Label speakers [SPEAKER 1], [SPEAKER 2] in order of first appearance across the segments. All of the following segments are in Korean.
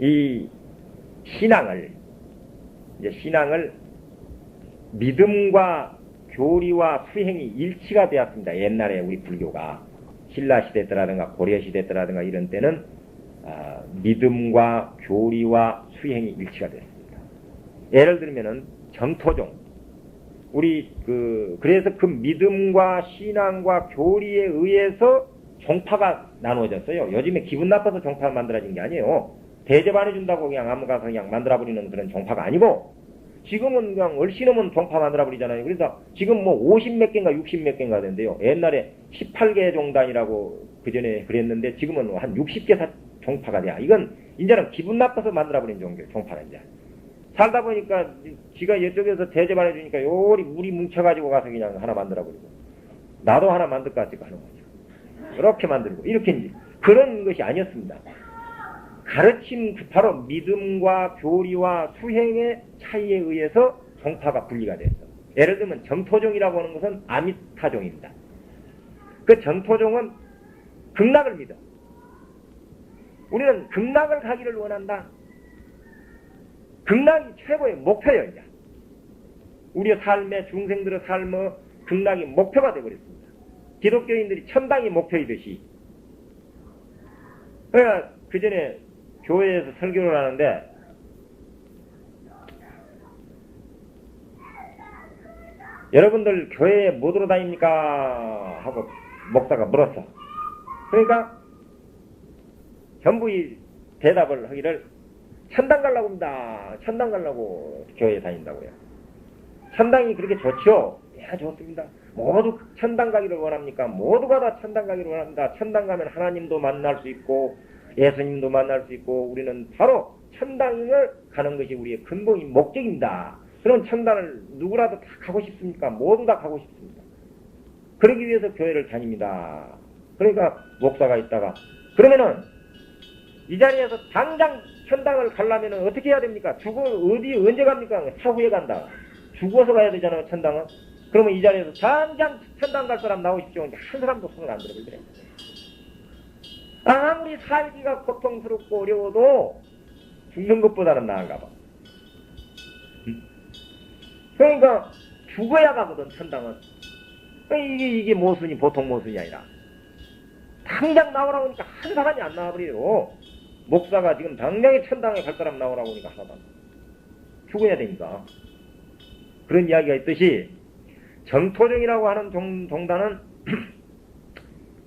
[SPEAKER 1] 이 신앙을 믿음과 교리와 수행이 일치가 되었습니다. 옛날에 우리 불교가 신라시대 때라든가 고려시대 때라든가 이런 때는 믿음과 교리와 수행이 일치가 되었습니다. 예를 들면은 정토종, 그래서 그 믿음과 신앙과 교리에 의해서 종파가 나누어졌어요. 요즘에 기분 나빠서 종파가 만들어진 게 아니에요. 대접 안 해준다고 그냥 아무 가서 그냥 만들어버리는 그런 종파가 아니고, 지금은 그냥 얼씨넘은 종파 만들어버리잖아요. 그래서 지금 뭐 50몇 개인가 60몇 개인가 된대요. 옛날에 18개 종단이라고 그전에 그랬는데 지금은 한 60개 종파가 돼요. 이건 이제는 기분 나빠서 만들어버린 종파는 이제. 살다 보니까 지가 이쪽에서 대접 안 해주니까 요리 물이 뭉쳐가지고 가서 그냥 하나 만들어버리고, 나도 하나 만들까 싶고 하는 거죠. 그렇게 만들고, 이렇게 이제 그런 것이 아니었습니다. 가르침, 바로 믿음과 교리와 수행의 차이에 의해서 종파가 분리가 됐어. 예를 들면 정토종이라고 하는 것은 아미타종입니다. 그 정토종은 극락을 믿어. 우리는 극락을 가기를 원한다. 극락이 최고의 목표예요, 이제. 우리의 삶의, 중생들의 삶의 극락이 목표가 되어버렸습니다. 기독교인들이 천당이 목표이듯이. 그러니까 그 전에 교회에서 설교를 하는데, 여러분들 교회에 뭐 들어 다닙니까? 하고 목사가 물었어. 그러니까 전부 이 대답을 하기를, 천당 가려고 합니다. 천당 가려고 교회에 다닌다고요. 천당이 그렇게 좋죠? 예, 좋습니다. 모두 천당 가기를 원합니까? 모두가 다 천당 가기를 원합니다. 천당 가면 하나님도 만날 수 있고 예수님도 만날 수 있고, 우리는 바로 천당을 가는 것이 우리의 근본인 목적입니다. 그럼 천당을 누구라도 다 가고 싶습니까? 모두 다 가고 싶습니다. 그러기 위해서 교회를 다닙니다. 그러니까 목사가 있다가, 그러면은 이 자리에서 당장 천당을 가려면 어떻게 해야 됩니까? 언제 갑니까? 사후에 간다. 죽어서 가야 되잖아요, 천당은. 그러면 이 자리에서 당장 천당 갈 사람 나오십시오. 한 사람도 손을 안 들어버리더래. 아무리 살기가 고통스럽고 어려워도 죽는 것보다는 나은가 봐. 그러니까 죽어야 가거든, 천당은. 이게 모순이 보통 모순이 아니라. 당장 나오라고 하니까 한 사람이 안 나와버려요. 목사가 지금 당장에 천당에 갈 사람 나오라고 하니까 하나도 안 나와. 죽어야 되니까. 그런 이야기가 있듯이 정토종이라고 하는 종단은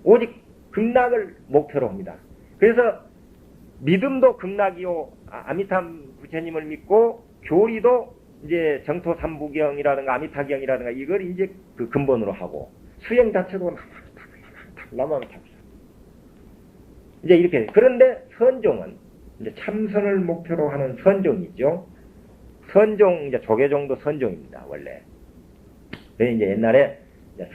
[SPEAKER 1] 오직 극락을 목표로 합니다. 그래서 믿음도 극락이요, 아미탐 부처님을 믿고, 교리도 이제 정토 삼부경이라든가 아미타경이라든가 이걸 이제 그 근본으로 하고, 수행 자체도 나만 이제 이렇게. 그런데 선종은 이제 참선을 목표로 하는 선종이죠. 선종, 이제 조계종도 선종입니다, 원래. 이제 옛날에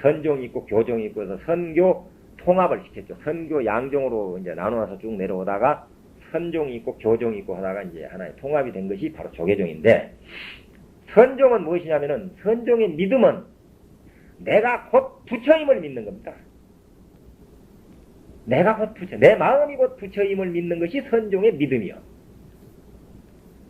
[SPEAKER 1] 선종이 있고 교종이 있고 해서 선교 통합을 시켰죠. 선교 양종으로 이제 나누어서 쭉 내려오다가 선종이 있고 교종이 있고 하다가 이제 하나의 통합이 된 것이 바로 조계종인데, 선종은 무엇이냐면은, 선종의 믿음은 내가 곧 부처임을 믿는 겁니다. 내가 곧 부처, 내 마음이 곧 부처임을 믿는 것이 선종의 믿음이요.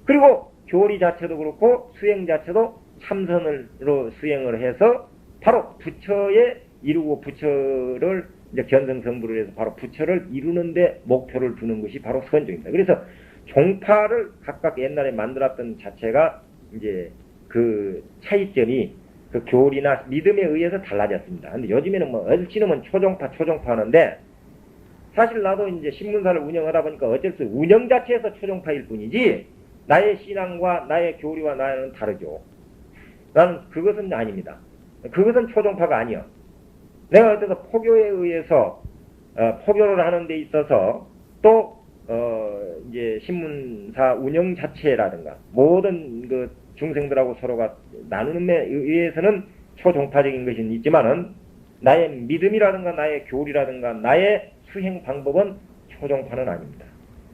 [SPEAKER 1] 그리고 교리 자체도 그렇고 수행 자체도 참선으로 수행을 해서 바로 부처에 이루고, 부처를 이제 견성성불을 해서 바로 부처를 이루는데 목표를 두는 것이 바로 선종입니다. 그래서 종파를 각각 옛날에 만들었던 자체가 이제 그 차이점이 그 교리나 믿음에 의해서 달라졌습니다. 근데 요즘에는 뭐 얼씨름은 초종파 하는데, 사실 나도 이제 신문사를 운영하다 보니까 어쩔 수 없이 운영 자체에서 초종파일 뿐이지, 나의 신앙과 나의 교리와 나는 다르죠. 나는 그것은 아닙니다. 그것은 초종파가 아니요. 내가 어때서 포교에 의해서 포교를 하는 데 있어서 또 이제 신문사 운영 자체라든가 모든 그 중생들하고 서로가 나누는 데 의해서는 초종파적인 것은 있지만은, 나의 믿음이라든가 나의 교리라든가 나의 수행 방법은 초종파는 아닙니다.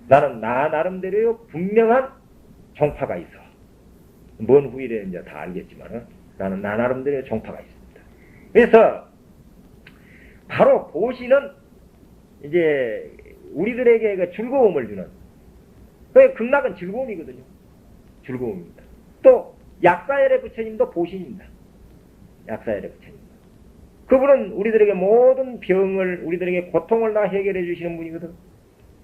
[SPEAKER 1] 나는 나 나름대로의 분명한 종파가 있어. 뭔 후일에 이제 다 알겠지만은 나는 나 나름대로의 종파가 있습니다. 그래서 바로 보시는 이제 우리들에게 그 즐거움을 주는, 그 극락은 즐거움이거든요. 즐거움입니다. 또 약사열의 부처님도 보신입니다. 약사열의 부처님. 그분은 우리들에게 모든 병을, 우리들에게 고통을 다 해결해 주시는 분이거든.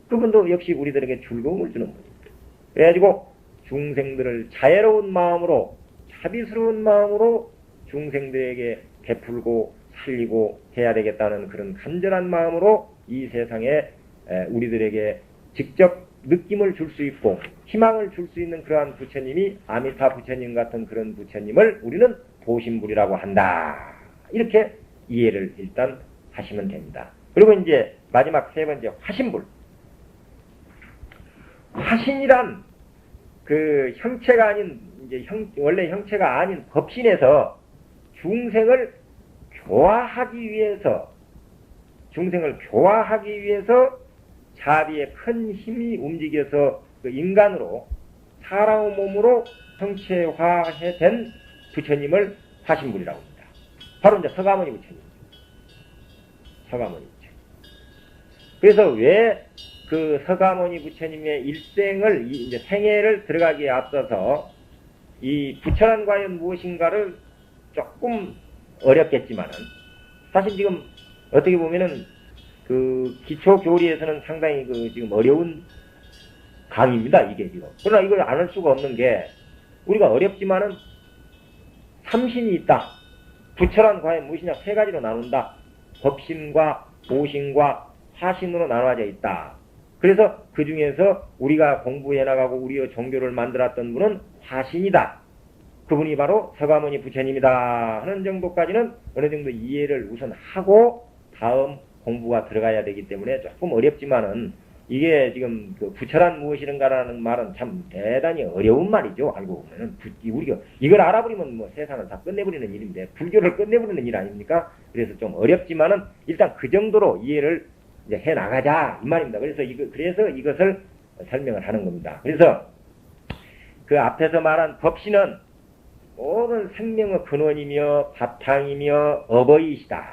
[SPEAKER 1] 그분도 역시 우리들에게 즐거움을 주는 분입니다. 그래가지고 중생들을 자애로운 마음으로, 자비스러운 마음으로 중생들에게 베풀고 살리고 해야 되겠다는 그런 간절한 마음으로 이 세상에 우리들에게 직접 느낌을 줄 수 있고 희망을 줄 수 있는 그러한 부처님이 아미타 부처님 같은 그런 부처님을 우리는 보신불이라고 한다. 이렇게 이해를 일단 하시면 됩니다. 그리고 이제 마지막 세 번째 화신불. 화신이란 그 형체가 아닌 이제 원래 형체가 아닌 법신에서 중생을 교화하기 위해서 자비의 큰 힘이 움직여서 그 인간으로 사람의 몸으로 형체화된 부처님을 화신불이라고 합니다. 바로 이제 서가모니 부처님. 서가모니 부처님. 그래서 왜 그 서가모니 부처님의 일생을 이제 생애를 들어가기에 앞서서 이 부처란 과연 무엇인가를 조금 어렵겠지만은 사실 지금 어떻게 보면은 그 기초 교리에서는 상당히 그 지금 어려운 강의입니다. 이게 지금. 그러나 이걸 안 할 수가 없는 게 우리가 어렵지만은 삼신이 있다. 부처란 과연 무엇이냐 세 가지로 나눈다. 법신과 보신과 화신으로 나눠져 있다. 그래서 그 중에서 우리가 공부해 나가고 우리의 종교를 만들었던 분은 화신이다. 그분이 바로 서가모니 부처님이다 하는 정도까지는 어느 정도 이해를 우선 하고 다음 공부가 들어가야 되기 때문에 조금 어렵지만은 이게 지금 그 부처란 무엇인가라는 말은 참 대단히 어려운 말이죠. 알고 보면은 우리가 이걸 알아버리면 뭐 세상을 다 끝내버리는 일인데 불교를 끝내버리는 일 아닙니까? 그래서 좀 어렵지만은 일단 그 정도로 이해를 이제 해 나가자 이 말입니다. 그래서 이것을 설명을 하는 겁니다. 그래서 그 앞에서 말한 법신은 모든 생명의 근원이며 바탕이며 어버이시다.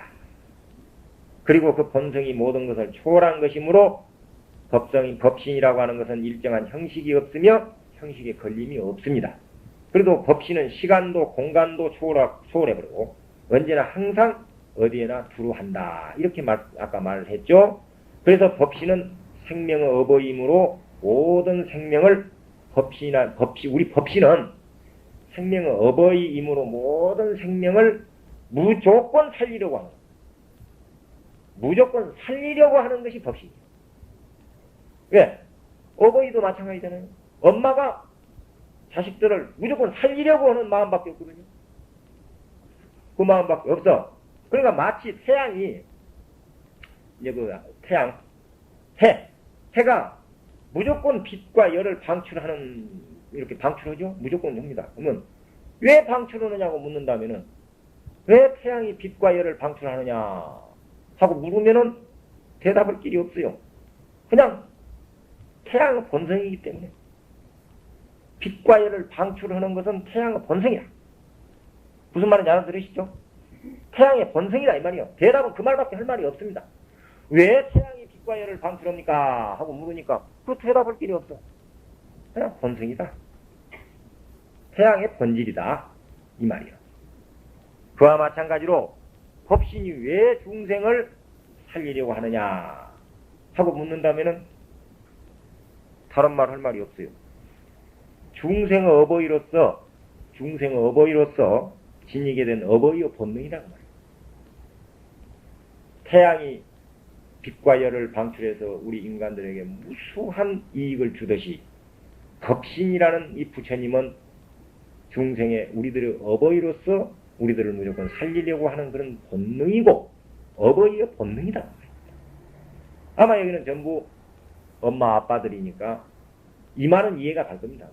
[SPEAKER 1] 그리고 그 본성이 모든 것을 초월한 것이므로 법신이라고 하는 것은 일정한 형식이 없으며 형식에 걸림이 없습니다. 그래도 법신은 시간도 공간도 초월해버리고 언제나 항상 어디에나 두루한다. 이렇게 아까 말을 했죠. 그래서 법신은 생명의 어버이므로 모든 생명을 우리 법신은 생명의 어버이이므로 모든 생명을 무조건 살리려고 하는 무조건 살리려고 하는 것이 법신이에요. 왜? 어버이도 마찬가지잖아요. 엄마가 자식들을 무조건 살리려고 하는 마음밖에 없거든요. 그 마음밖에 없어. 그러니까 마치 태양이 이제 그 태양 해가 무조건 빛과 열을 방출하는 이렇게 방출하죠. 무조건 합니다. 그러면 왜 방출하느냐고 묻는다면은 왜 태양이 빛과 열을 방출하느냐 하고 물으면은 대답할 길이 없어요. 그냥 태양의 본성이기 때문에 빛과 열을 방출하는 것은 태양의 본성이야. 무슨 말인지 알아들으시죠? 태양의 본성이다 이 말이요. 대답은 그 말밖에 할 말이 없습니다. 왜 태양이 빛과 열을 방출합니까? 하고 물으니까 그 대답할 길이 없어. 그냥 본성이다. 태양의 본질이다 이 말이요. 그와 마찬가지로 법신이 왜 중생을 살리려고 하느냐 하고 묻는다면은 다른 말 할 말이 없어요. 중생의 어버이로서 지니게 된 어버이의 본능이라고 말이에요. 태양이 빛과 열을 방출해서 우리 인간들에게 무수한 이익을 주듯이 법신이라는 이 부처님은 중생의 우리들의 어버이로서 우리들을 무조건 살리려고 하는 그런 본능이고 어버이의 본능이다. 아마 여기는 전부 엄마 아빠들이니까 이 말은 이해가 갈 겁니다.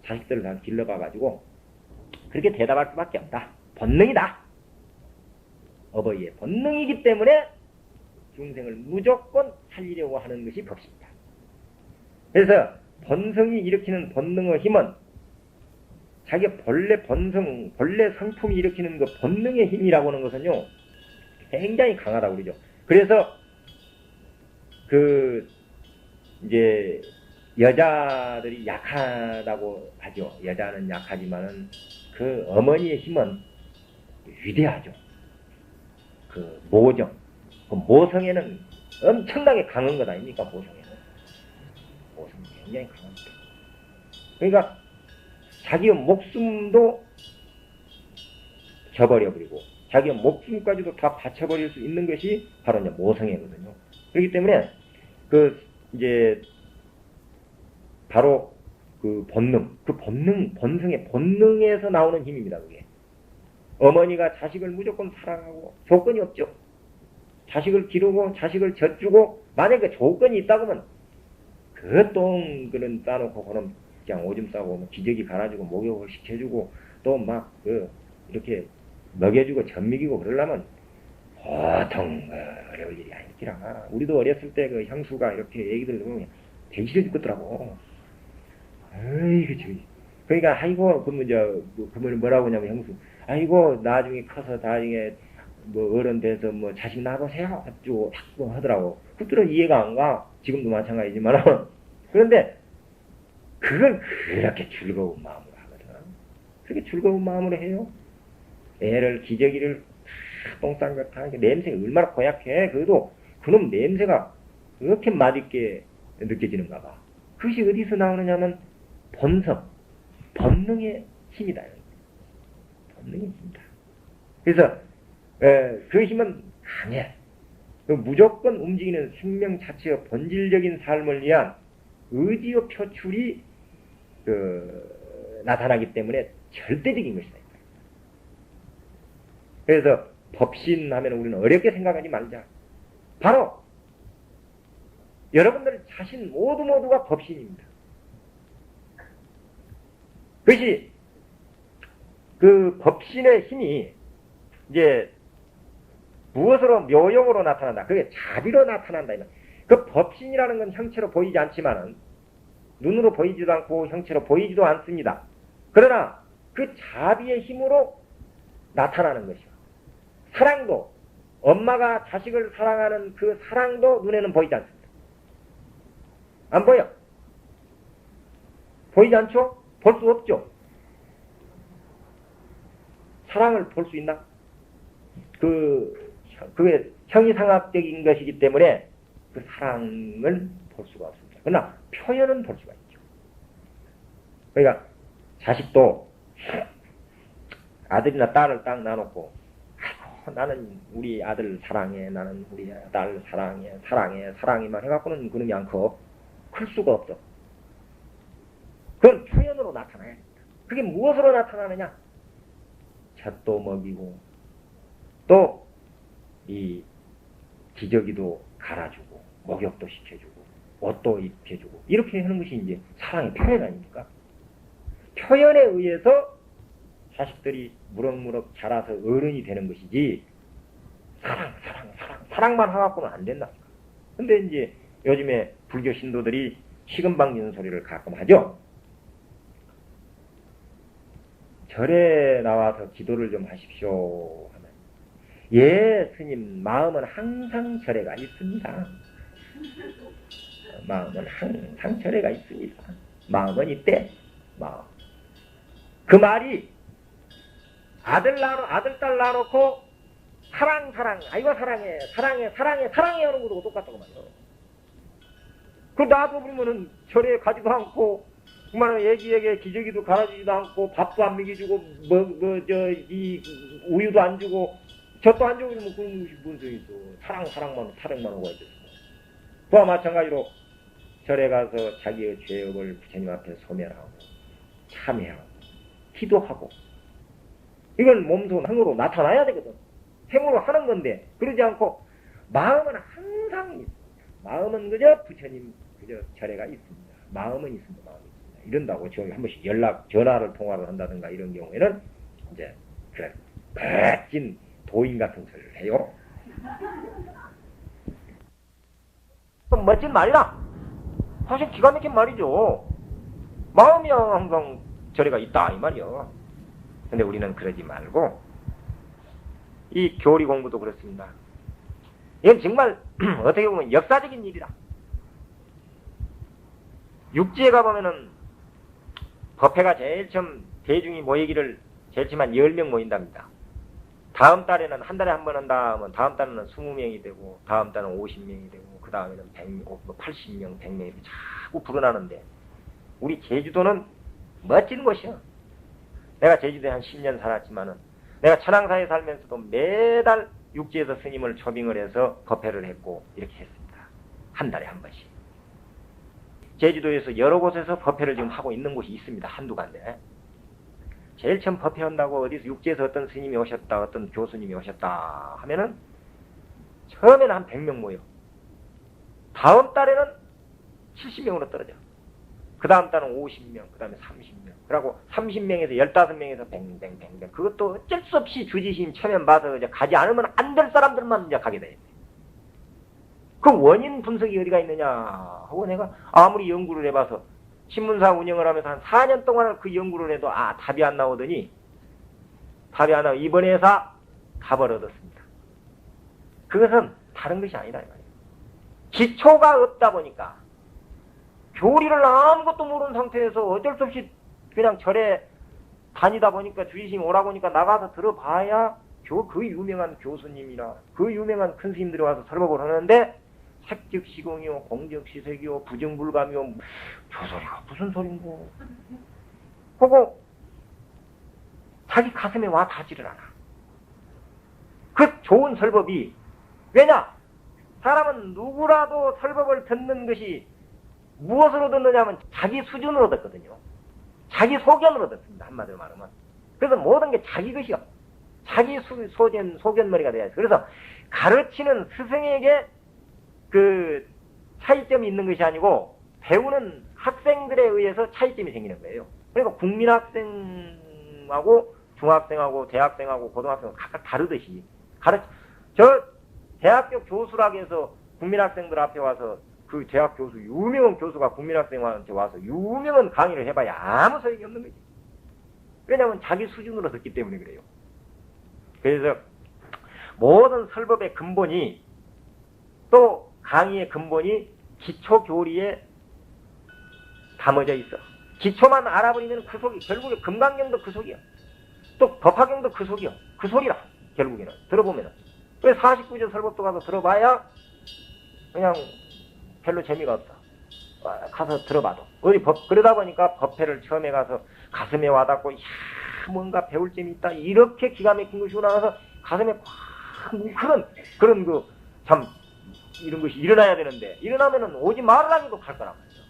[SPEAKER 1] 자식들을 다 길러봐가지고 그렇게 대답할 수밖에 없다. 본능이다. 어버이의 본능이기 때문에 중생을 무조건 살리려고 하는 것이 법신이다. 그래서 본성이 일으키는 본능의 힘은 자기 본래 성품이 일으키는 그 본능의 힘이라고 하는 것은요 굉장히 강하다고 그러죠. 그래서 그 이제 여자들이 약하다고 하죠. 여자는 약하지만은 그 어머니의 힘은 위대하죠. 그 모정, 그 모성애는 엄청나게 강한 것 아닙니까? 모성애는 굉장히 강합니다. 그러니까 자기의 목숨도 저버려버리고 자기의 목숨까지도 다 바쳐버릴 수 있는 것이 바로 이제 모성애거든요. 그렇기 때문에 그 이제 바로 그 본능, 본성의 본능에서 나오는 힘입니다. 그게 어머니가 자식을 무조건 사랑하고 조건이 없죠. 자식을 기르고 자식을 젖주고 만약에 조건이 있다고 하면 그 똥그는 따놓고 그럼 그냥 오줌 싸고 뭐 기저귀 갈아주고 목욕을 시켜주고 또 막 그 이렇게 먹여주고 젖먹이고 그러려면 보통 어려울 일이 아니더라. 우리도 어렸을 때 그 형수가 이렇게 얘기들 들으면 되게 싫어 죽겠더라고. 아이고 저기. 그러니까 아이고 그러면 뭐라고 하냐면 형수 아이고 나중에 커서 나중에 뭐 어른 돼서 뭐 자식 낳아보세요 어쩌고 자꾸 하더라고. 그들은 이해가 안 가. 지금도 마찬가지지만 그런데 그걸 그렇게 즐거운 마음으로 하거든. 그렇게 즐거운 마음으로 해요. 애를 기저귀를 똥 싼 것 하니까 냄새가 얼마나 고약해. 그래도 그놈 냄새가 그렇게 맛있게 느껴지는가 봐. 그것이 어디서 나오느냐면 본능의 힘이다. 본능의 힘이다. 그래서 그 힘은 강해. 무조건 움직이는 생명 자체의 본질적인 삶을 위한 의지의 표출이 나타나기 때문에 절대적인 것이다. 그래서 법신하면 우리는 어렵게 생각하지 말자. 바로 여러분들 자신 모두가 법신입니다. 그것이 그 법신의 힘이 이제 무엇으로 묘용으로 나타난다. 그게 자비로 나타난다. 그 법신이라는 건 형체로 보이지 않지만은 눈으로 보이지도 않고 형체로 보이지도 않습니다. 그러나 그 자비의 힘으로 나타나는 것이요. 사랑도 엄마가 자식을 사랑하는 그 사랑도 눈에는 보이지 않습니다. 안 보여. 보이지 않죠? 볼 수 없죠. 사랑을 볼 수 있나? 그게 형이상학적인 것이기 때문에 그 사랑을 볼 수가 없습니다. 그러나 표현은 볼 수가 있죠. 그러니까 자식도 아들이나 딸을 딱 놔놓고 아이고 나는 우리 아들 사랑해, 나는 우리 딸 사랑해만 해갖고는 그놈이 않고 클 수가 없어. 그건 표현으로 나타나야 됩니다. 그게 무엇으로 나타나느냐? 젖도 먹이고 또 이 기저귀도 갈아주고 목욕도 시켜주고 옷도 입혀주고 이렇게 하는 것이 이제 사랑의 표현 아닙니까? 표현에 의해서 자식들이 무럭무럭 자라서 어른이 되는 것이지 사랑만 하갖고는 안 된다니까. 근데 이제 요즘에 불교 신도들이 시금방지는 소리를 가끔 하죠. 절에 나와서 기도를 좀 하십시오 하면 예 스님 마음은 항상 절에가 있습니다. 마음은 항상 절에가 있습니다. 마음은 이때 마음. 그 말이 아들 딸 낳아놓고 사랑 아이고 사랑해 하는 것도 똑같다고 말이요. 그 놔둬보면은 절에 가지도 않고 그만한 애기에게 기저귀도 갈아주지도 않고 밥도 안 먹여주고 이 우유도 안 주고 젖도 안 주고 그러면 그런 것이 무슨 소리 있어. 사랑만 하고 해야 돼. 그와 마찬가지로 절에 가서 자기의 죄업을 부처님 앞에 소멸하고 참회하고 기도하고 이건 몸소 행으로 나타나야 되거든. 행으로 하는 건데 그러지 않고 마음은 항상 있습니다. 마음은 그저 부처님 그저 절에가 있습니다. 마음은 있습니다. 이런다고 지금 한 번씩 전화를 통화를 한다든가 이런 경우에는 이제 그래 멋진 도인 같은 소리를 해요. 멋진 말이다. 사실 기가 막힌 말이죠. 마음이 항상 절에가 있다 이 말이요. 근데 우리는 그러지 말고 이 교리 공부도 그렇습니다. 이건 정말 어떻게 보면 역사적인 일이다. 육지에 가보면은 법회가 제일 처음 대중이 모이기를 제일 처음 한 10명 모인답니다. 다음 달에는 한 달에 한 번 한다 하면 다음 달에는 20명이 되고 다음 달은 50명이 되고 그 다음에는 80명, 100명 이렇게 자꾸 불어나는데 우리 제주도는 멋진 곳이야. 내가 제주도에 한 10년 살았지만은 내가 천황사에 살면서도 매달 육지에서 스님을 초빙을 해서 법회를 했고 이렇게 했습니다. 한 달에 한 번씩. 제주도에서 여러 곳에서 법회를 지금 하고 있는 곳이 있습니다. 한두 간데. 제일 처음 법회한다고 어디서 육지에서 어떤 스님이 오셨다, 어떤 교수님이 오셨다 하면은 처음에는 한 100명 모여. 다음 달에는 70명으로 떨어져. 그 다음 달은 50명, 그 다음에 30명. 그러고 30명에서 15명에서 뱅뱅뱅뱅. 그것도 어쩔 수 없이 주지심 체면 봐서 이제 가지 않으면 안 될 사람들만 이제 가게 돼. 그 원인 분석이 어디가 있느냐 하고 내가 아무리 연구를 해봐서 신문사 운영을 하면서 한 4년 동안을 그 연구를 해도 답이 안 나오더니 답이 안 나오고 이번 회사 답을 얻었습니다. 그것은 다른 것이 아니다 이 말이에요. 기초가 없다 보니까 교리를 아무것도 모르는 상태에서 어쩔 수 없이 그냥 절에 다니다 보니까 주의심이 오라고 하니까 나가서 들어봐야 그 유명한 교수님이나 그 유명한 큰 스님들이 와서 설법을 하는데 색즉시공이요 공적시색이요 부정불감이요 저 소리가 무슨 소린고 하고 자기 가슴에 와 닿지를 않아. 그 좋은 설법이 왜냐? 사람은 누구라도 설법을 듣는 것이 무엇으로 듣느냐면 자기 수준으로 듣거든요. 자기 소견으로 듣습니다. 한마디로 말하면. 그래서 모든 게 자기 것이요. 자기 소견머리가 돼야지. 그래서 가르치는 스승에게 그 차이점이 있는 것이 아니고 배우는 학생들에 의해서 차이점이 생기는 거예요. 그러니까 국민학생하고 중학생하고 대학생하고 고등학생하고 각각 다르듯이 저 대학교 교수락에서 국민학생들 앞에 와서 그 대학 교수 유명한 교수가 국민학생한테 와서 유명한 강의를 해봐야 아무 소용이 없는 거지. 왜냐하면 자기 수준으로 듣기 때문에 그래요. 그래서 모든 설법의 근본이 또 강의의 근본이 기초교리에 담아져 있어. 기초만 알아버리면 그 속이 결국에 금강경도 그 속이야. 또 법화경도 그 속이야. 그 소리라 결국에는 들어보면은. 왜 49조 설법도 가서 들어봐야 그냥 별로 재미가 없어. 가서 들어봐도 어디 그러다 보니까 법회를 처음에 가서 가슴에 와닿고 야 뭔가 배울 점이 있다 이렇게 기가 막힌 것이 나와서 가슴에 그런 그 참 이런 것이 일어나야 되는데 일어나면은 오지 말으라 해도 갈 거란 말이죠.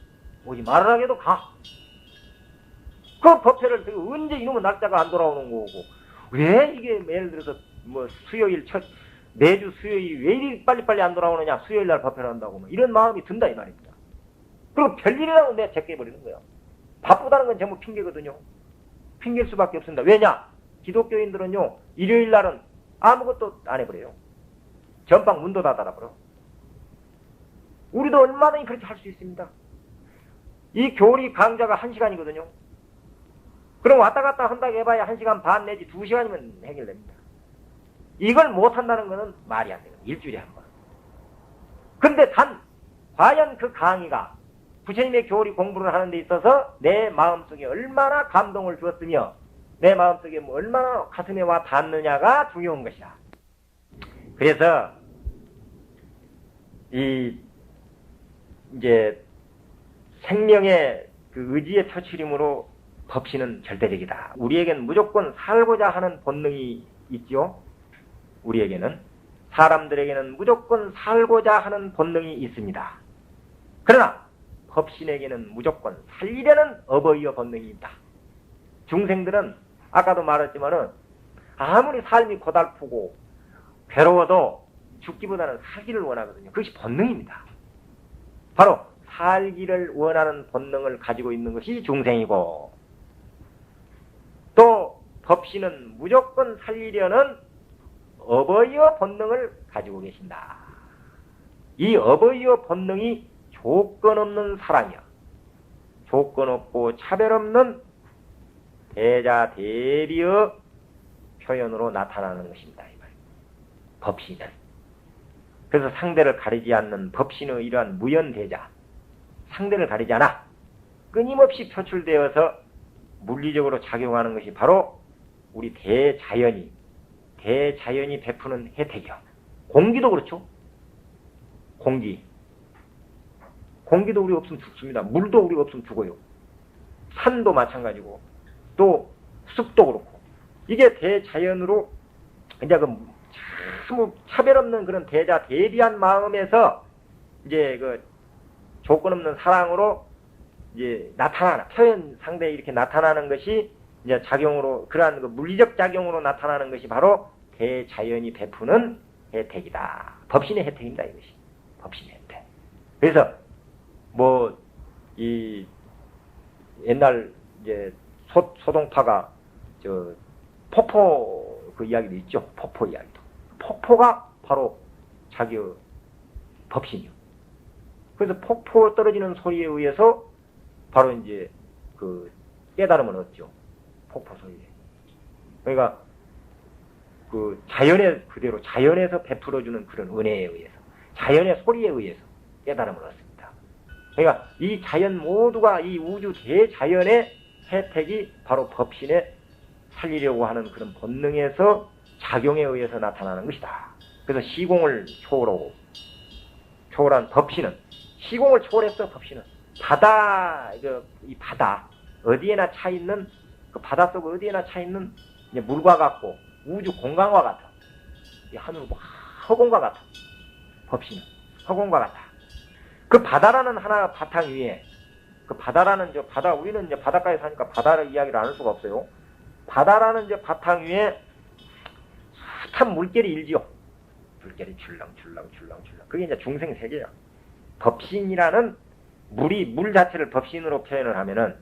[SPEAKER 1] 오지 말으라 해도 가. 그 법회를 언제 이놈의 날짜가 안 돌아오는 거고 왜 이게 예를 들어서 뭐 수요일 매주 수요일 왜 이리 빨리빨리 안 돌아오느냐 수요일 날 법회를 한다고 뭐 이런 마음이 든다 이 말입니다. 그리고 별일이라고 내가 제껴버리는 거예요. 바쁘다는 건 전부 핑계거든요. 핑계일 수밖에 없습니다. 왜냐? 기독교인들은요 일요일 날은 아무것도 안 해버려요. 전방 문도 다 닫아버려. 우리도 얼마든지 그렇게 할 수 있습니다. 이 교리 강좌가 1시간이거든요. 그럼 왔다 갔다 한다고 해봐야 1시간 반 내지 2시간이면 해결됩니다. 이걸 못한다는 것은 말이 안 되거든요. 일주일에 한 번. 근데 과연 그 강의가 부처님의 교리 공부를 하는 데 있어서 내 마음속에 얼마나 감동을 주었으며 내 마음속에 얼마나 가슴에 와 닿느냐가 중요한 것이야. 그래서 이제 생명의 그 의지의 표출임으로 법신은 절대적이다. 우리에겐 무조건 살고자 하는 본능이 있죠. 우리에게는 사람들에게는 무조건 살고자 하는 본능이 있습니다. 그러나 법신에게는 무조건 살리려는 어버이의 본능이 있다. 중생들은 아까도 말했지만은 아무리 삶이 고달프고 괴로워도 죽기보다는 살기를 원하거든요. 그것이 본능입니다. 바로 살기를 원하는 본능을 가지고 있는 것이 중생이고 또 법신은 무조건 살리려는 어버이의 본능을 가지고 계신다. 이 어버이의 본능이 조건 없는 사랑이야. 조건 없고 차별 없는 대자 대비의 표현으로 나타나는 것입니다. 이 말. 법신은. 그래서 상대를 가리지 않는 법신의 이러한 무연대자. 상대를 가리지 않아. 끊임없이 표출되어서 물리적으로 작용하는 것이 바로 우리 대자연이 베푸는 혜택이요. 공기도 그렇죠. 공기도 우리 없으면 죽습니다. 물도 우리 없으면 죽어요. 산도 마찬가지고 또 숲도 그렇고 이게 대자연으로 이제 그 참 차별 없는 그런 대비한 마음에서 이제 그 조건 없는 사랑으로 이제 표현 상대에 이렇게 나타나는 것이 이제 작용으로 그러한 그 물리적 작용으로 나타나는 것이 바로 대자연이 베푸는 혜택이다. 법신의 혜택입니다. 이것이 법신의 혜택. 그래서 뭐 이 옛날 이제 소동파가 저 폭포 그 이야기도 있죠. 폭포 이야기도. 폭포가 바로 자기 법신이요. 그래서 폭포 떨어지는 소리에 의해서 바로 이제 그 깨달음을 얻죠. 폭포 소리에. 그러니까 그 자연의 그대로 자연에서 베풀어주는 그런 은혜에 의해서 자연의 소리에 의해서 깨달음을 얻습니다. 그러니까 이 자연 모두가 이 우주 대자연의 혜택이 바로 법신에 살리려고 하는 그런 본능에서 작용에 의해서 나타나는 것이다. 그래서 시공을 초월한 법신은 시공을 초월했어. 법신은 이 바다 어디에나 차 있는 그 바닷속 어디에나 차 있는 이제 물과 같고 우주 공간과 같아. 이 하늘 허공과 같아. 법신은 허공과 같아. 그 바다라는 하나 바탕 위에 그 바다라는 바다 우리는 이제 바닷가에 사니까 바다를 이야기를 안 할 수가 없어요. 바다라는 바탕 위에 숱한 물결이 일지요. 물결이 출렁출렁. 그게 이제 중생 세계야. 법신이라는 물 자체를 법신으로 표현을 하면은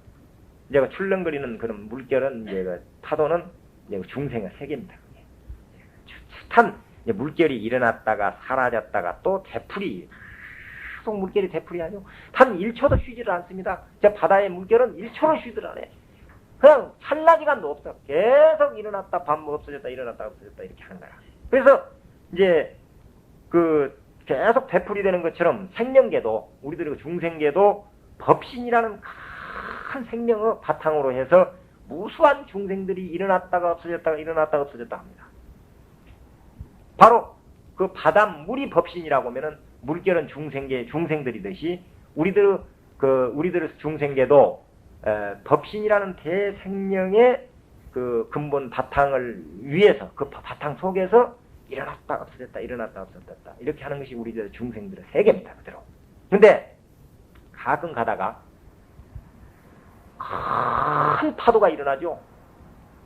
[SPEAKER 1] 이제 그 출렁거리는 그런 물결은 이제 그 파도는 이제 그 중생의 세계입니다. 숱한 물결이 일어났다가 사라졌다가 또 되풀이 계속 물결이 되풀이하죠. 단 1초도 쉬지를 않습니다. 바다의 물결은 1초도 쉬지를 않아요. 그냥 찰나시간도 없어. 계속 일어났다 밥 없어졌다 일어났다 없어졌다 이렇게 하는 거야. 그래서 이제 그 계속 되풀이되는 것처럼 생명계도 우리들의 중생계도 법신이라는 큰 생명을 바탕으로 해서 무수한 중생들이 일어났다가 없어졌다가 일어났다가 없어졌다 합니다. 바로 그 바닷물이 법신이라고 하면은 물결은 중생들이듯이 우리들 중생계도 법신이라는 대생명의 그 근본 바탕을 위해서 그 바탕 속에서 일어났다 없어졌다 일어났다 없어졌다 이렇게 하는 것이 우리들 중생들의 세계입니다. 그대로. 근데 가끔 가다가 큰 파도가 일어나죠.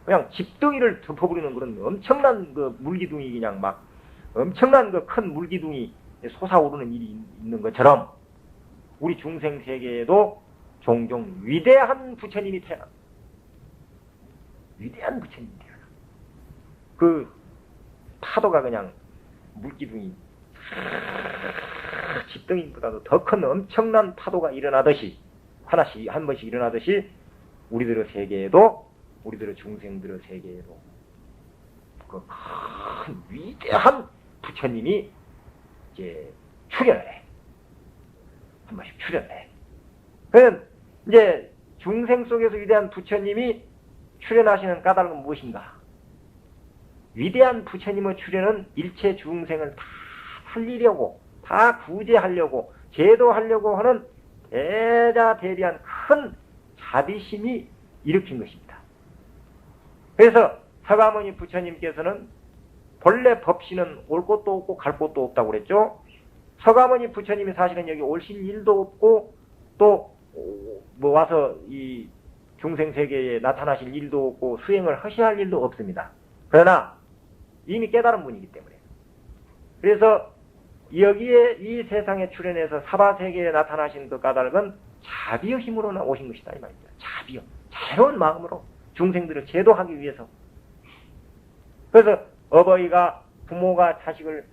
[SPEAKER 1] 그냥 집덩이를 덮어버리는 그런 엄청난 그 물기둥이 그냥 막 엄청난 그 큰 물기둥이 솟아오르는 일이 있는 것처럼 우리 중생 세계에도 종종 위대한 부처님이 태어납니다. 위대한 부처님이 태어납니다. 그 파도가 그냥 물기둥이 집덩이보다도 더 큰 엄청난 파도가 일어나듯이 하나씩 한 번씩 일어나듯이 우리들의 세계에도 우리들의 중생들의 세계에도 그 큰 위대한 부처님이 이제 출현을 해. 한 번씩 출현해. 그러면 이제 중생 속에서 위대한 부처님이 출현하시는 까닭은 무엇인가? 위대한 부처님의 출현은 일체 중생을 다 살리려고, 다 구제하려고, 제도하려고 하는 대비한 큰 자비심이 일으킨 것입니다. 그래서 서가모니 부처님께서는 본래 법신은 올 곳도 없고 갈 곳도 없다고 그랬죠. 서가모니 부처님이 사실은 여기 오실 일도 없고 또 뭐 와서 이 중생세계에 나타나실 일도 없고 수행을 하셔야 할 일도 없습니다. 그러나 이미 깨달은 분이기 때문에 그래서 여기에 이 세상에 출현해서 사바세계에 나타나신 그 까닭은 자비의 힘으로 오신 것이다 이 말입니다. 자비요. 자유로운 마음으로 중생들을 제도하기 위해서. 그래서 어버이가 부모가 자식을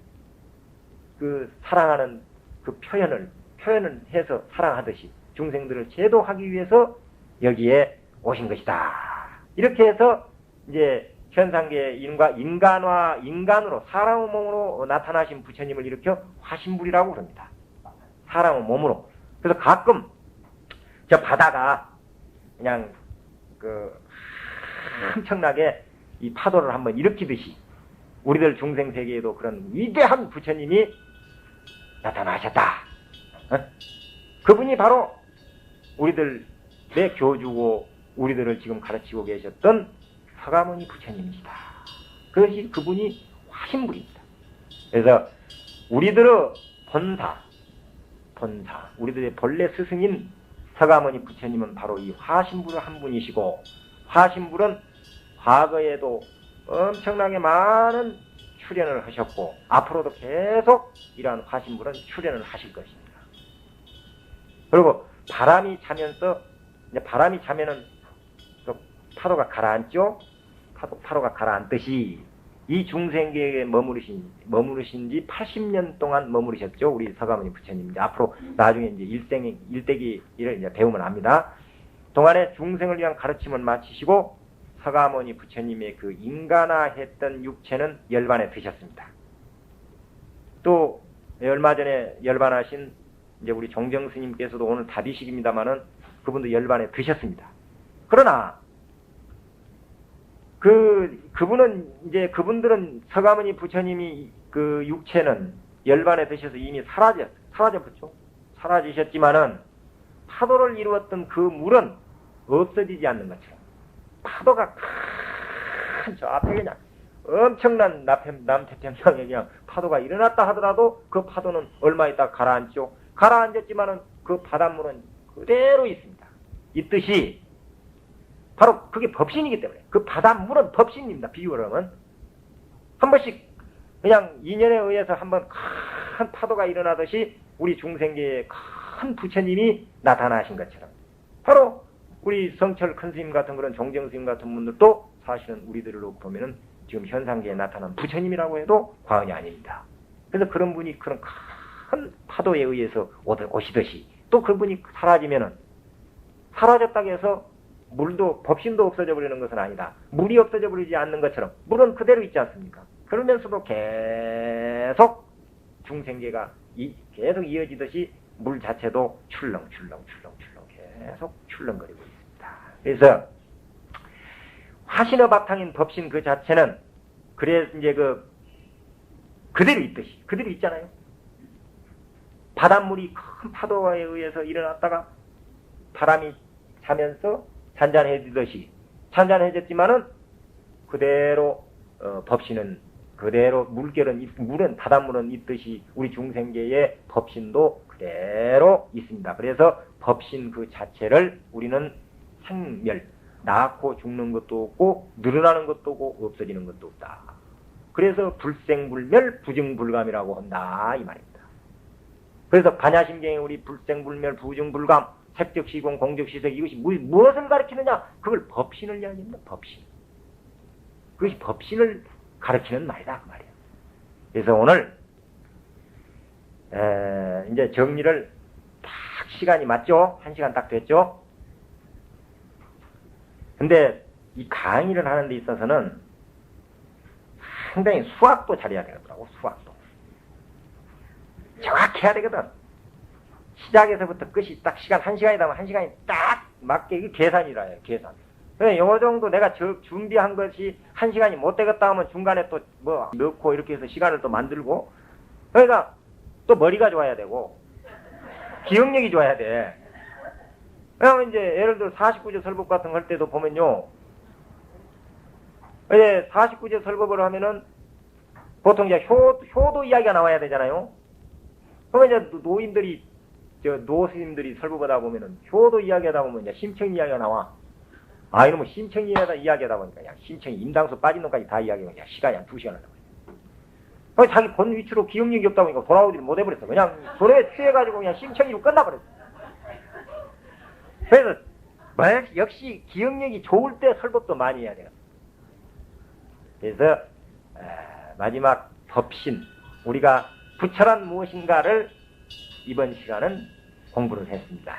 [SPEAKER 1] 그 사랑하는 그 표현을 해서 사랑하듯이 중생들을 제도하기 위해서 여기에 오신 것이다. 이렇게 해서 이제 현상계의 인간으로 사람의 몸으로 나타나신 부처님을 일으켜 화신불이라고 그럽니다. 사람의 몸으로. 그래서 가끔 저 바다가 그냥 엄청나게 이 파도를 한번 일으키듯이 우리들 중생 세계에도 그런 위대한 부처님이 나타나셨다. 그분이 바로 우리들의 교주고 우리들을 지금 가르치고 계셨던 서가모니 부처님이시다. 그것이 그분이 화신불입니다. 그래서 우리들의 본사, 우리들의 본래 스승인 서가모니 부처님은 바로 이 화신불의 한 분이시고, 화신불은 과거에도 엄청나게 많은 출연을 하셨고 앞으로도 계속 이러한 화신불은 출연을 하실 것입니다. 그리고 바람이 차면서, 이제 바람이 차면은 그 파도가 가라앉죠. 파도가 가라앉듯이 이 중생계에 머무르신 지 80년 동안 머무르셨죠. 우리 서가모니 부처님. 앞으로 나중에 이제 일대기를 이제 배우면 압니다. 동안에 중생을 위한 가르침을 마치시고 서가모니 부처님의 그 인간화했던 육체는 열반에 드셨습니다. 또 얼마 전에 열반하신 이제 우리 종정 스님께서도 오늘 다비식입니다마는 그분도 열반에 드셨습니다. 그러나 그분들은 서가모니 부처님이 그 육체는 열반에 드셔서 이미 사라졌죠. 사라지셨지만은 파도를 이루었던 그 물은 없어지지 않는 것처럼 파도가 큰 저 앞에 그냥 엄청난 남태평양에 그냥 파도가 일어났다 하더라도 그 파도는 얼마 있다 가라앉죠. 가라앉았지만은 그 바닷물은 그대로 있습니다. 있듯이 바로 그게 법신이기 때문에 그 바닷물은 법신입니다. 비유를 하면 한 번씩 그냥 인연에 의해서 한번 큰 파도가 일어나듯이 우리 중생계에 큰 부처님이 나타나신 것처럼 바로 우리 성철 큰 스님 같은 그런 종정 스님 같은 분들도 사실은 우리들을 놓고 보면은 지금 현상계에 나타난 부처님이라고 해도 과언이 아닙니다. 그래서 그런 분이 그런 큰 파도에 의해서 오시듯이 또 그분이 사라지면은 사라졌다고 해서 물도 법신도 없어져 버리는 것은 아니다. 물이 없어져 버리지 않는 것처럼 물은 그대로 있지 않습니까? 그러면서도 계속 중생계가 계속 이어지듯이 물 자체도 출렁출렁 계속 출렁거리고 있습니다. 그래서 화신의 바탕인 법신 그 자체는 그래서 이제 그대로 있듯이 그대로 있잖아요. 바닷물이 큰 파도에 의해서 일어났다가 바람이 차면서 잔잔해지듯이 잔잔해졌지만은 그대로 법신은 그대로 물은 바닷물은 있듯이 우리 중생계의 법신도 그대로 있습니다. 그래서 법신 그 자체를 우리는 생멸, 낳고 죽는 것도 없고 늘어나는 것도 없고 없어지는 것도 없다. 그래서 불생불멸 부증불감이라고 한다 이 말입니다. 그래서 반야심경에 우리 불생불멸 부증불감 색적시공 공적시색 이것이 무엇을 가르치느냐? 그걸 법신을 이야기합니다. 법신. 그것이 법신을 가르치는 말이다 그 말이에요. 그래서 오늘 이제 정리를 딱 시간이 맞죠? 1시간 딱 됐죠? 근데 이 강의를 하는 데 있어서는 상당히 수학도 잘해야 되더라고. 수학도 정확해야 되거든. 시작에서부터 끝이 딱 시간 1시간이다 1시간이 딱 맞게 이게 계산이라 해요. 계산. 그래 요 정도 내가 준비한 것이 1시간이 못 되겠다 하면 중간에 또 뭐 넣고 이렇게 해서 시간을 또 만들고, 그러니까 또 머리가 좋아야 되고 기억력이 좋아야 돼. 왜냐면 이제 예를 들어 49제 설법 같은 거 할 때도 보면요, 이제 49제 설법을 하면은 보통 이제 효도 이야기가 나와야 되잖아요. 그러면 이제 노인들이 노스님들이 설법하다 보면은 효도 이야기하다 보면 이제 심청 이야기가 나와. 아, 이놈은 심청 이야기하다 보니까 야, 심청이 임당수 빠진 놈까지 다 이야기하면 야, 시간이 한 2시간 한다고. 자기 본 위치로 기억력이 없다 보니까 돌아오지를 못 해버렸어. 그냥 손에 취해가지고 그냥 심청이로 끝나버렸어. 그래서 역시 기억력이 좋을 때 설법도 많이 해야 돼요. 그래서 마지막 법신, 우리가 부처란 무엇인가를 이번 시간은 공부를 했습니다.